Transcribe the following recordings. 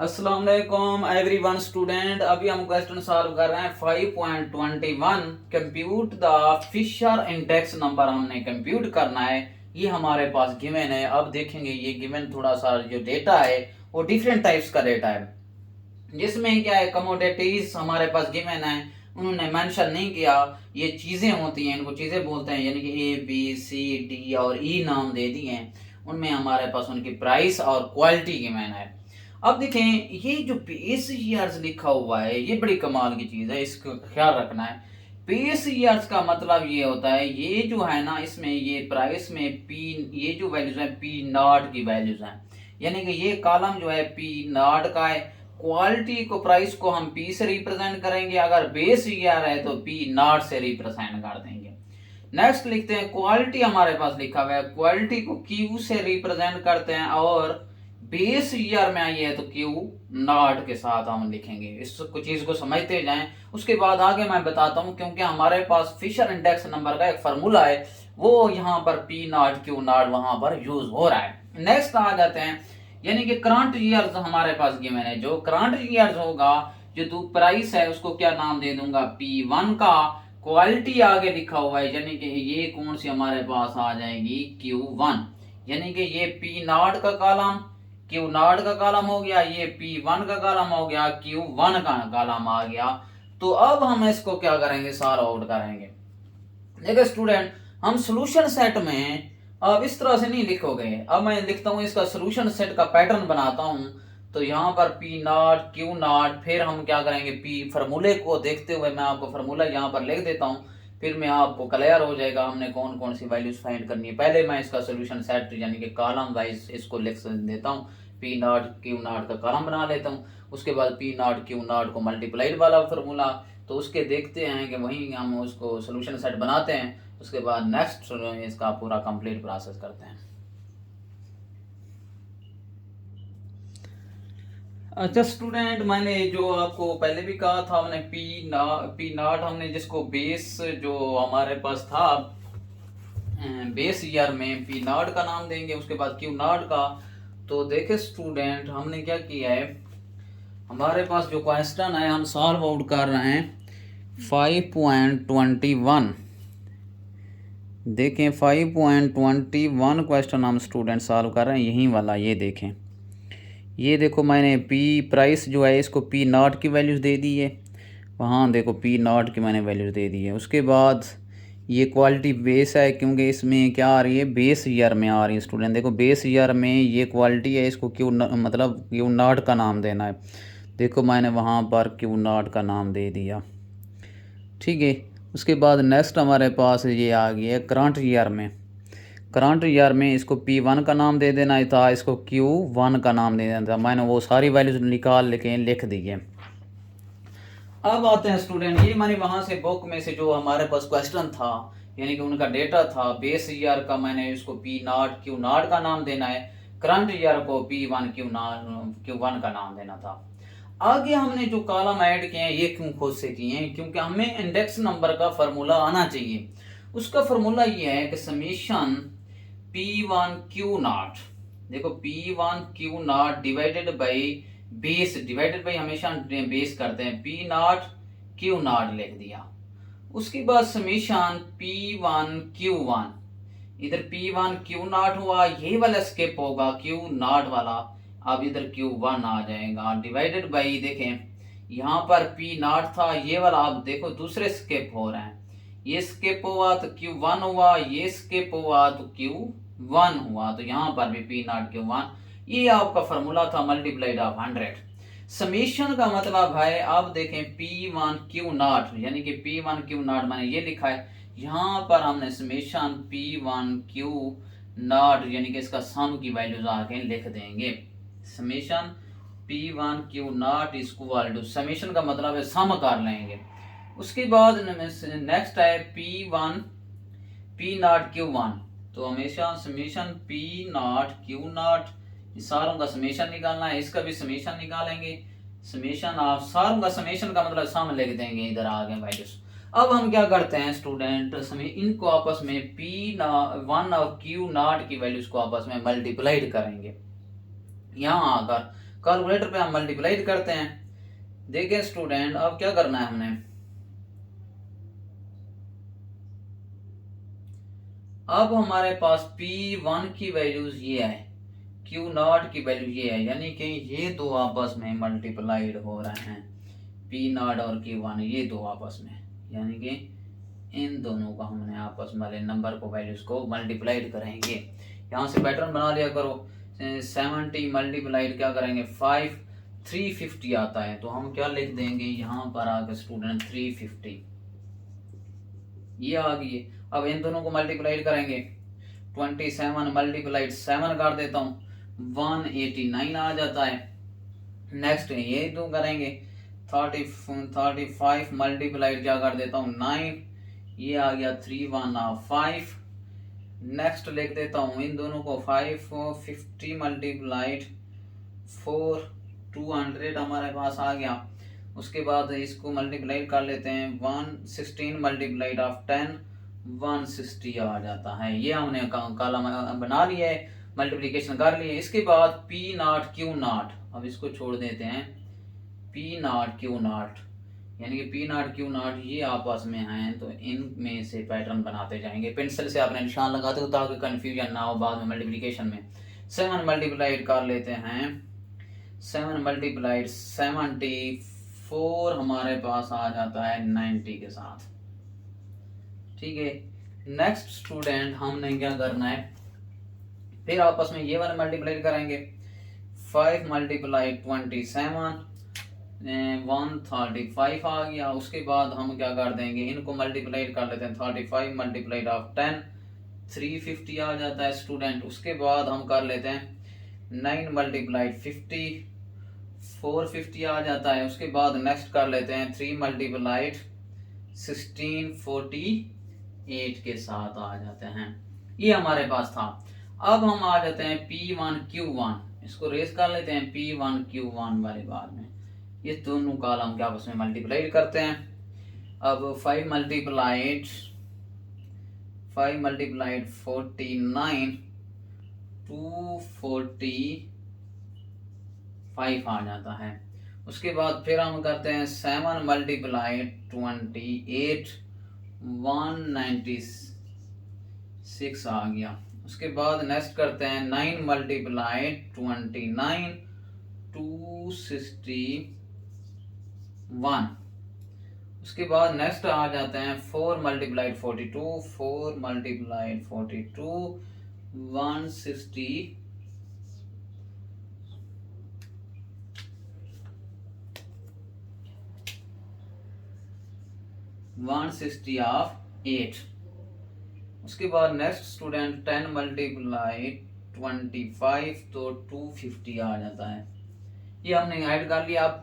अस्सलाम वालेकुम everyone student. अभी हम क्वेश्चन सॉल्व कर रहे हैं 5.21। Compute the Fisher index number हमने कंप्यूट करना है। ये हमारे पास गिवन है। अब देखेंगे ये गिवन थोड़ा सा जो डेटा है वो डिफरेंट टाइप्स का डेटा है, जिसमें क्या है कमोडिटीज हमारे पास गिवन है, उन्होंने मेंशन नहीं किया। ये चीजें होती हैं, इनको चीजें बोलते हैं, यानी कि ए बी सी डी और ई नाम दे दिए हैं। उनमें हमारे पास उनकी प्राइस और क्वालिटी गिवन है। अब देखें ये जो बेस ईयर्स लिखा हुआ है ये बड़ी कमाल की चीज है, इसको ख्याल रखना है। बेस ईयर्स का मतलब ये होता है, ये जो है ना इसमें ये प्राइस में पी, ये जो वैल्यूज है पी नॉट की वैल्यूज हैं, यानी कि ये कॉलम जो है पी नॉट का है। क्वालिटी को प्राइस को हम पी से रिप्रेजेंट करेंगे, अगर बेस ईयर है तो पी नॉट से रिप्रेजेंट कर देंगे। नेक्स्ट लिखते हैं क्वालिटी, हमारे पास लिखा हुआ है क्वालिटी को क्यू से रिप्रेजेंट करते हैं, और बेस ईयर में आई है तो क्यू नॉट के साथ हम लिखेंगे। इस चीज को समझते जाएं, उसके बाद आगे मैं बताता हूं, क्योंकि हमारे पास फिशर इंडेक्स नंबर का एक फार्मूला है, वो यहाँ पर पी नॉट क्यू नॉट वहां पर यूज हो रहा है। नेक्स्ट आ जाते हैं, यानी कि करंट ईयर्स हमारे पास गिवन है। जो करंट ईयर्स होगा, जो दो प्राइस है उसको क्या नाम दे दूंगा P1 का। क्वालिटी आगे लिखा हुआ है, यानी कि ये कौन सी हमारे पास आ जाएगी Q1, यानी कि ये P नॉट का कॉलम Q नॉट का कॉलम हो गया, ये P1 का कॉलम हो गया, Q1 का कॉलम आ गया। तो अब हम इसको क्या करेंगे, सॉल्व आउट करेंगे। देखो स्टूडेंट, हम सोल्यूशन सेट में अब इस तरह से नहीं लिखोगे। अब मैं लिखता हूँ इसका सोल्यूशन सेट का पैटर्न बनाता हूँ। तो यहाँ पर पी नॉट क्यू नॉट, फिर हम क्या करेंगे पी फार्मूले को देखते हुए मैं आपको फार्मूला यहाँ पर लिख देता हूँ, फिर मैं आपको क्लियर हो जाएगा हमने कौन कौन सी वैल्यूज फाइंड करनी है। पहले मैं इसका सोल्यूशन सेट यानी कि कॉलम वाइज इसको लिख देता हूँ। पी नॉट क्यू नॉट का कॉलम बना लेता हूँ, उसके बाद पी नॉट क्यू नॉट को मल्टीप्लाइड वाला फार्मूला, तो उसके देखते हैं कि वहीं हम उसको सोल्यूशन सेट बनाते हैं। उसके बाद नेक्स्ट इसका पूरा कंप्लीट प्रोसेस करते हैं। अच्छा स्टूडेंट, मैंने जो आपको पहले भी कहा था, हमने पी नॉट हमने जिसको बेस जो हमारे पास था बेस ईयर में पी नॉट का नाम देंगे, उसके बाद क्यू नॉट का। तो देखे स्टूडेंट, हमने क्या किया है, हमारे पास जो क्वेश्चन है हम सॉल्व आउट कर रहे हैं 5.21। देखें 5.21 क्वेश्चन हम स्टूडेंट सॉल्व कर रहे हैं, यही वाला। ये देखें, ये देखो मैंने पी प्राइस जो है इसको पी नॉट की वैल्यूज़ दे दी है, वहाँ देखो पी नॉट की मैंने वैल्यूज़ दे दी है। उसके बाद ये क्वालिटी बेस है, क्योंकि इसमें क्या आ रही है बेस ईयर में आ रही है स्टूडेंट। देखो बेस ईयर में ये क्वालिटी है, इसको क्यू मतलब क्यू नॉट का नाम देना है। देखो मैंने वहाँ पर क्यू नॉट का नाम दे दिया, ठीक है। उसके बाद नेक्स्ट हमारे पास ये आ गया है करंट ईयर में। करंट ईयर में इसको P1 का नाम दे देना था, इसको Q1 का नाम दे देना था। मैंने वो सारी वैल्यूज निकाल के लिख दी है। अब आते हैं स्टूडेंट, ये मैंने वहाँ से बुक में से जो हमारे पास क्वेश्चन था, यानी कि उनका डेटा था बेस ईयर का, मैंने इसको पी नॉट क्यू नॉट का नाम देना है, करंट ईयर को P1 Q1 का नाम देना था। आगे हमने जो कॉलम ऐड किए हैं ये क्यों खुद से किए हैं, क्योंकि हमें इंडेक्स नंबर का फार्मूला आना चाहिए। उसका फार्मूला ये है कि समीशन P1 Q नॉट, देखो P1 Q not divided by base, divided by हमेशा बेस करते हैं, P नॉट Q नॉट लिख दिया। उसके बाद समीशन P1 Q1, इधर P1 Q नॉट हुआ, ये वाला स्किप होगा Q नॉट वाला, अब इधर Q1 आ जाएगा, डिवाइडेड बाई देखें यहाँ पर P नॉट था ये वाला, अब देखो दूसरे स्किप हो रहे हैं, ये स्किप हुआ तो Q1 हुआ, ये स्किप हुआ तो Q1 हुआ, तो यहाँ पर भी P नॉट Q1। ये आपका फार्मूला था मल्टीप्लाइड ऑफ 100। समीशन का मतलब है, अब देखें P1 Q नॉट, यानी कि P1 Q नॉट मैंने ये लिखा है, यहाँ पर हमने समीशन P1 Q नॉट यानी कि इसका सम की वैल्यूज आके लिख देंगे। Summation P1 Q not equal to, summation का मतलब है सम कर लेंगे। उसके बाद नेक्स्ट है P1 P नॉट Q1, तो हमेशा summation P not Q not, सारों का समीशन निकालना है, इसका भी समीशन निकालेंगे। समीशन ऑफ सारों का समीशन का मतलब सम लिख देंगे इधर आगे वैल्यूज। अब हम क्या करते हैं स्टूडेंट, इनको आपस में P1 और Q नॉट की वैल्यूज को आपस में मल्टीप्लाइड करेंगे। यहाँ आकर कैलकुलेटर पे हम मल्टीप्लाई करते हैं। देखिए स्टूडेंट, अब क्या करना है हमने, अब हमारे पास P1 की वैल्यूज ये है, Q0 की वैल्यू ये है, यानी कि ये दो आपस में मल्टीप्लाइड हो रहे हैं, P0 और Q1 ये दो आपस में, यानी कि इन दोनों का हमने आपस वाले नंबर को वैल्यूज को मल्टीप्लाइड करेंगे। यहाँ से पैटर्न बना लिया करो, 70 मल्टीप्लाइड क्या करेंगे 5, 350 आता है, तो हम क्या लिख देंगे यहाँ पर आकर स्टूडेंट 350, ये आ गई। अब इन दोनों को मल्टीप्लाइड करेंगे, 27 मल्टीप्लाइड 7 कर देता हूँ, 189 आ जाता है। नेक्स्ट ये दो करेंगे, 35 मल्टीप्लाइड क्या कर देता हूँ 9, ये आ गया 315। नेक्स्ट लिख देता हूँ इन दोनों को 550 मल्टीप्लाइड 4, 200 हमारे पास आ गया। उसके बाद इसको मल्टीप्लाई कर लेते हैं, 116 मल्टीप्लाइड ऑफ 10, 160 आ जाता है। ये हमने कॉलम बना लिया है, मल्टीप्लिकेशन कर लिए। इसके बाद P0 Q0, अब इसको छोड़ देते हैं, P0 Q0 यानी कि P0 Q0 ये आपस में हैं, तो इनमें से पैटर्न बनाते जाएंगे। पेंसिल से आपने निशान लगाते हो ताकि कंफ्यूजन ना हो बाद में मल्टीप्लिकेशन में। 7 मल्टीप्लाइड कर लेते हैं, 7 मल्टीप्लाइड 74 हमारे पास आ जाता है 90 के साथ। ठीक है, नेक्स्ट स्टूडेंट हमने क्या करना है, फिर आपस में ये वाला मल्टीप्लाइड करेंगे, 5 मल्टीप्लाइड 27, 135 आ गया। उसके बाद हम क्या कर देंगे, इनको मल्टीप्लाइड कर लेते हैं, 35 मल्टीप्लाइड ऑफ 10, 350 आ जाता है स्टूडेंट। उसके बाद हम कर लेते हैं 9 मल्टीप्लाइड 50, 450 आ जाता है। उसके बाद नेक्स्ट कर लेते हैं 3 मल्टीप्लाइड 16, 48 के साथ आ जाते हैं। ये हमारे पास था। अब हम आ जाते हैं P1 Q1, इसको रेस कर लेते हैं P1 Q1 वाले बाद में। ये दोनों कॉलम के आपस में मल्टीप्लाइड करते हैं। अब 5 मल्टीप्लाइड 49, 245 आ जाता है। उसके बाद फिर हम करते हैं 7 मल्टीप्लाइड 28, 196 आ गया। उसके बाद नेक्स्ट करते हैं 9 मल्टीप्लाइड 29, 261। उसके बाद नेक्स्ट आ जाते हैं 4 मल्टीप्लाइड 42, 4 मल्टीप्लाइड 42, 160 ऑफ 8। उसके बाद नेक्स्ट स्टूडेंट 10 मल्टीप्लाइड 25, तो 250 आ जाता है। ये हमने ऐड कर लिया।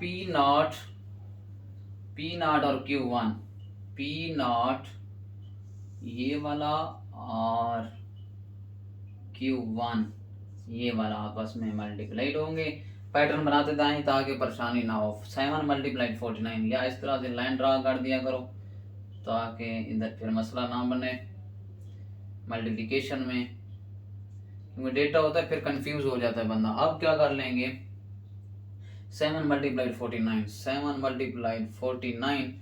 P0 और Q1, P0 ये वाला और Q1 ये वाला आपस में मल्टीप्लाइड होंगे। पैटर्न बनाते जाएं ताकि परेशानी ना हो। 7 मल्टीप्लाइड 49, या इस तरह से लाइन ड्रा कर दिया करो ताकि इधर फिर मसला ना बने मल्टीप्लिकेशन में, क्योंकि डेटा होता है फिर कंफ्यूज हो जाता है बंदा। अब क्या कर लेंगे, 7 मल्टीप्लाइड 49, 7 मल्टीप्लाइड 49,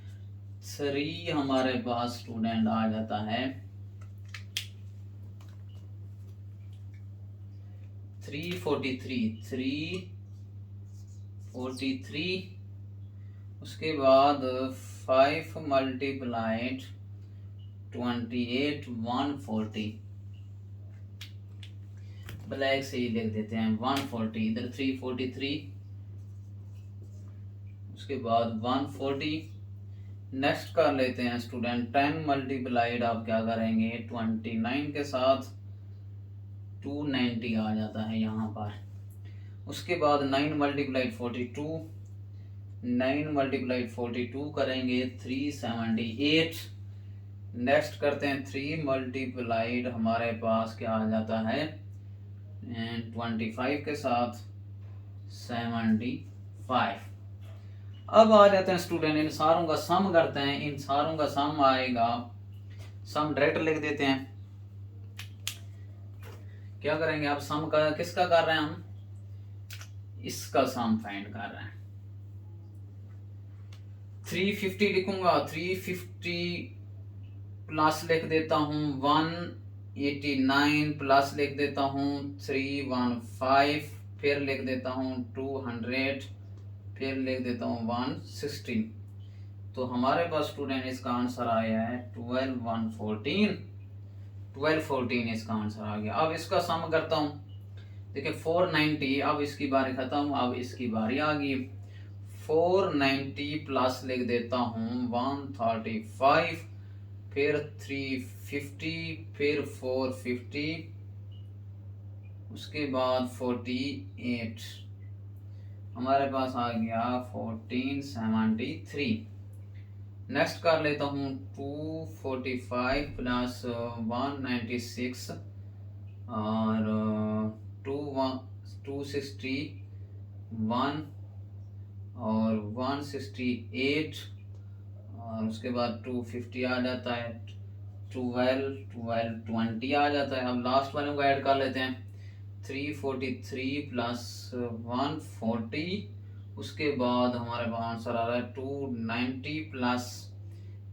3 हमारे पास स्टूडेंट आ जाता है 343। उसके बाद 5 मल्टीप्लाइड 28, 140। ब्लैक से ही लिख देते हैं 140, इधर 343, उसके बाद 140। नेक्स्ट कर लेते हैं स्टूडेंट 10 मल्टीप्लाइड आप क्या करेंगे 29 के साथ, 290 आ जाता है यहाँ पर। उसके बाद 9 मल्टीप्लाइड 42, 9 मल्टीप्लाइड 42 करेंगे 378। नेक्स्ट करते हैं 3 मल्टीप्लाइड हमारे पास क्या आ जाता है 25 के साथ 75। अब आ जाते हैं स्टूडेंट, इन सारों का सम करते हैं। इन सारों का सम आएगा, सम डायरेक्ट लिख देते हैं। क्या करेंगे आप, सम का किसका कर रहे हैं हम, इसका सम फाइंड कर रहे हैं। 350 लिखूंगा, 350 प्लस लिख देता हूँ 189 प्लस लिख देता हूँ 315, फिर लिख देता हूँ 200, फिर लिख देता हूँ 116। तो हमारे पास स्टूडेंट इसका आंसर आया है 1214 इसका आंसर आ गया। अब इसका सम करता हूँ, देखिए 490, अब इसकी बारी खत्म, अब इसकी बारी आ गई। 490 प्लस लिख देता हूँ 135, फिर 350, फिर 450, उसके बाद 48, हमारे पास आ गया 1473। नेक्स्ट कर लेता हूँ 245 प्लस 196 और 261 और 168, और उसके बाद 250 आ जाता है, 20 आ जाता है। अब लास्ट वाले को ऐड कर लेते हैं, 343 प्लस 140, उसके बाद हमारे पास आंसर आ रहा है 290 प्लस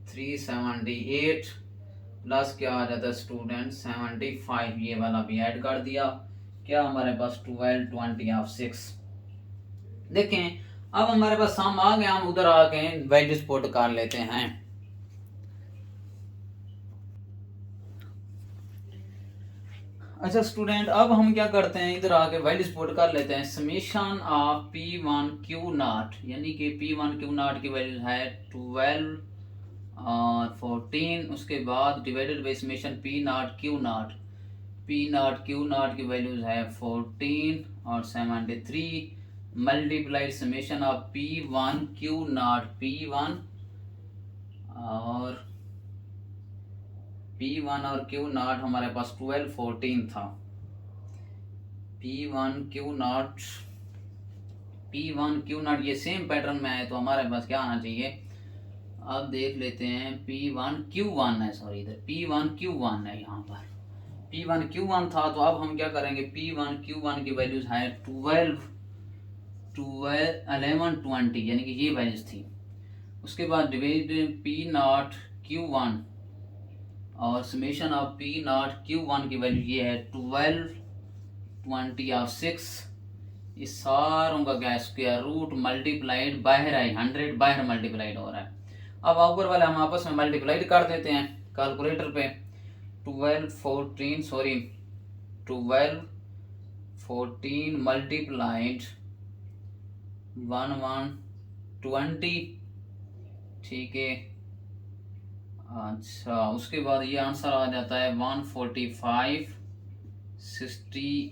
378 प्लस क्या आ जाता है स्टूडेंट 75, ये वाला भी ऐड कर दिया। क्या हमारे पास 1220 ऑफ 6। देखें अब हमारे पास सम आ गया, हम उधर आके वैल्यूज पुट कर लेते हैं। अच्छा स्टूडेंट, अब हम क्या करते हैं, इधर आके वैल्यूज पुट कर लेते हैं। समेशन ऑफ P1Q0, यानी कि P1Q0 की वैल्यू है 12 और 14, उसके बाद डिवाइडेड बाई समेशन P0Q0 की वैल्यूज है 14 और 73, multiplied summation of P1Q0 P1 और Q0 हमारे पास 12 14 था। P1Q0 ये सेम पैटर्न में है, तो हमारे पास क्या आना चाहिए, अब देख लेते हैं। P1Q1 है, सॉरी इधर P1Q1 है, यहाँ पर P1Q1 था। तो अब हम क्या करेंगे, P1Q1 की वैल्यूज है 12 11 20, यानी कि ये वैल्यूज थी। उसके बाद डिवाइड P0Q1 और समेशन ऑफ P0Q1 की वैल्यू ये है 12 20 ऑफ 6, इस सारों का क्या स्क्वायर रूट मल्टीप्लाइड बाहर आई 100, बाहर मल्टीप्लाइड हो रहा है। अब ऊपर वाले हम आपस में मल्टीप्लाइड कर देते हैं कैलकुलेटर पे। 12 14 मल्टीप्लाइड 1120, ठीक है। अच्छा उसके बाद ये आंसर आ जाता है 145 60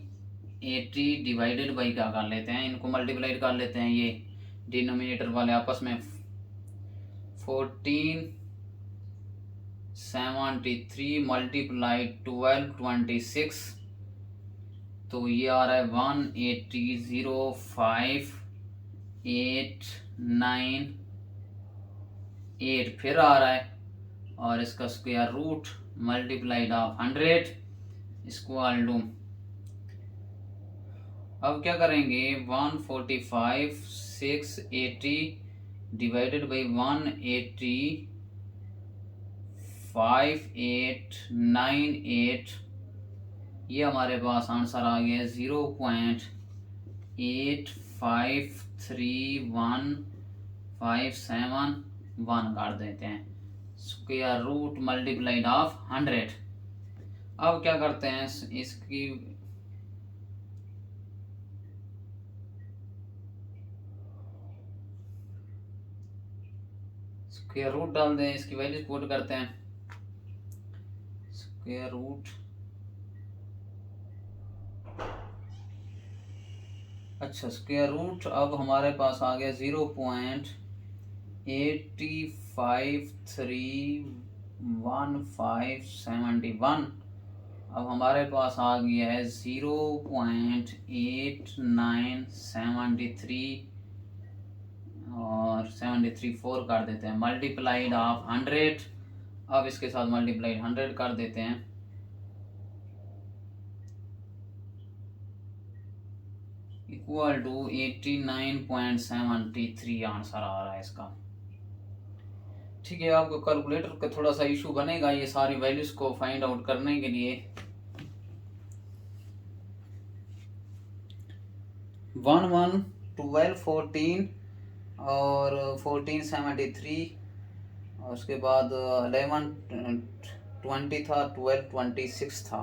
80 डिवाइडेड बाई क्या कर लेते हैं, इनको मल्टीप्लाइड कर लेते हैं, ये डिनोमिनेटर वाले आपस में। 1473 मल्टीप्लाइड 1226, तो ये आ रहा है 1805898, फिर आ रहा है, और इसका square root multiplied of 100 equal to, अब क्या करेंगे 145 680 डिवाइडेड बाई 180 5898, ये हमारे पास आंसर आ गया 0.8531571 काट देते हैं, स्क्वायर रूट मल्टीप्लाइड ऑफ 100। अब क्या करते हैं, इसकी स्क्वायर रूट डाल दें, इसकी वैल्यू पुट करते हैं। स्क्वायर रूट, अच्छा स्क्वायर रूट अब हमारे पास आ गया 0.8531571, अब हमारे पास आ गया है 0.8973 और 73 कर देते हैं, मल्टीप्लाइड ऑफ 100, अब इसके साथ मल्टीप्लाइड 100 कर देते हैं, इक्वल टू 89.73 आंसर आ रहा है इसका। ठीक है, आपको कैलकुलेटर का थोड़ा सा इशू बनेगा ये सारी वैल्यूज को फाइंड आउट करने के लिए। 1 1 12 14 और 1473 और उसके बाद 11 20 था, 12 26 था।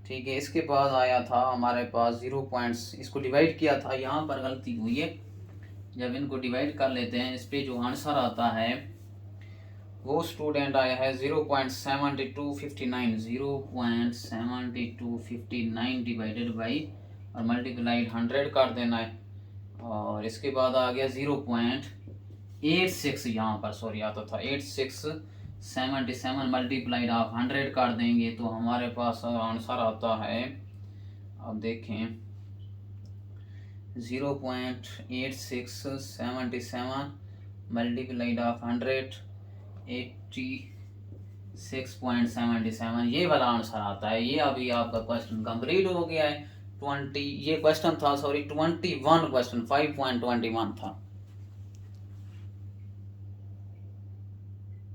ठीक है, इसके बाद आया था हमारे पास 0 पॉइंट्स, इसको डिवाइड किया था, यहाँ पर गलती हुई है। जब इनको डिवाइड कर लेते हैं इस पे जो आंसर आता है वो स्टूडेंट आया है 0.7259, 0.7259 डिवाइडेड बाई और मल्टीप्लाइड 100 कर देना है। और इसके बाद आ गया 0.86, यहाँ पर सॉरी आता था 8677 मल्टीप्लाइड आप 100 कर देंगे तो हमारे पास आंसर आता है, अब देखें 0.8677 मल्टीप्लाइड ऑफ 100 86.77, ये वाला आंसर आता है। ये अभी आपका क्वेश्चन कंप्लीट हो गया है। 20 ये क्वेश्चन था, सॉरी 21 क्वेश्चन 5.21 था।